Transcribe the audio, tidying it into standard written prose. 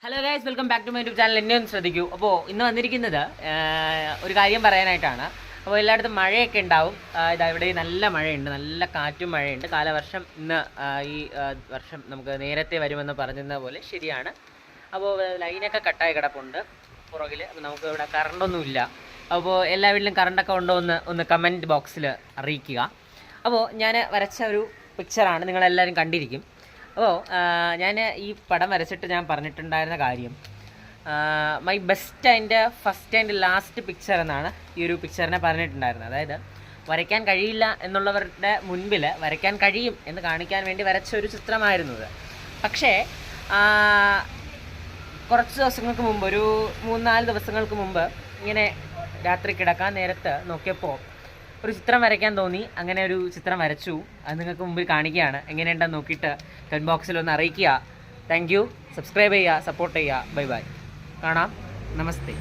Hello guys, welcome back to my YouTube channel. എന്നെ ഒന്ന് ശ്രദ്ധിക്കൂ. അപ്പോൾ ഇന്ന് വന്നിരിക്കുന്നത് ഒരു കാര്യം പറയാനായിട്ടാണ്. അപ്പോൾ എല്ലായിടത്തും മഴയൊക്കെ ഉണ്ടാവും. ഇതാ ഇവിടെ നല്ല മഴയുണ്ട്, നല്ല കാറ്റും മഴയുണ്ട്. കാലവർഷം ഇന്ന് ഈ വർഷം നമുക്ക് നേരത്തെ വരുമെന്ന് പറഞ്ഞിരുന്ന പോലെ ശരിയാണ്. അപ്പോൾ ലൈനൊക്കെ കട്ടായി കിടപ്പുണ്ട് പുറകിൽ. അപ്പോൾ നമുക്ക് ഇവിടെ കറണ്ടൊന്നുമില്ല. അപ്പോൾ എല്ലാ വീട്ടിലും കറണ്ടൊക്കെ ഉണ്ടോ ഒന്ന് കമൻറ്റ് ബോക്സിൽ അറിയിക്കുക. അപ്പോൾ ഞാൻ വരച്ച ഒരു പിക്ചറാണ്, നിങ്ങളെല്ലാവരും കണ്ടിരിക്കും. അപ്പോൾ ഞാൻ ഈ പടം വരച്ചിട്ട് ഞാൻ പറഞ്ഞിട്ടുണ്ടായിരുന്ന കാര്യം my best and first and last picture എന്നാണ് ഈ ഒരു പിക്ചറിനെ പറഞ്ഞിട്ടുണ്ടായിരുന്നത്. അതായത് വരയ്ക്കാൻ കഴിയില്ല എന്നുള്ളവരുടെ മുൻപിൽ വരയ്ക്കാൻ കഴിയും എന്ന് കാണിക്കാൻ വേണ്ടി വരച്ച ഒരു ചിത്രമായിരുന്നു ഇത്. പക്ഷേ കുറച്ച് ദിവസങ്ങൾക്ക് മുമ്പ്, ഒരു 3-4 ദിവസങ്ങൾക്ക് മുമ്പ് ഇങ്ങനെ രാത്രി കിടക്കാൻ നേരത്ത് നോക്കിയപ്പോൾ ഒരു ചിത്രം വരയ്ക്കാൻ തോന്നി. അങ്ങനെ ഒരു ചിത്രം വരച്ചു. അത് നിങ്ങൾക്ക് മുമ്പിൽ കാണിക്കുകയാണ്. എങ്ങനെയുണ്ടെന്ന് നോക്കിയിട്ട് കമൻറ്റ് ബോക്സിൽ ഒന്ന് അറിയിക്കുക. Thank you. സബ്സ്ക്രൈബ് ചെയ്യുക, സപ്പോർട്ട് ചെയ്യുക. Bye bye. കാണാം. നമസ്തേ.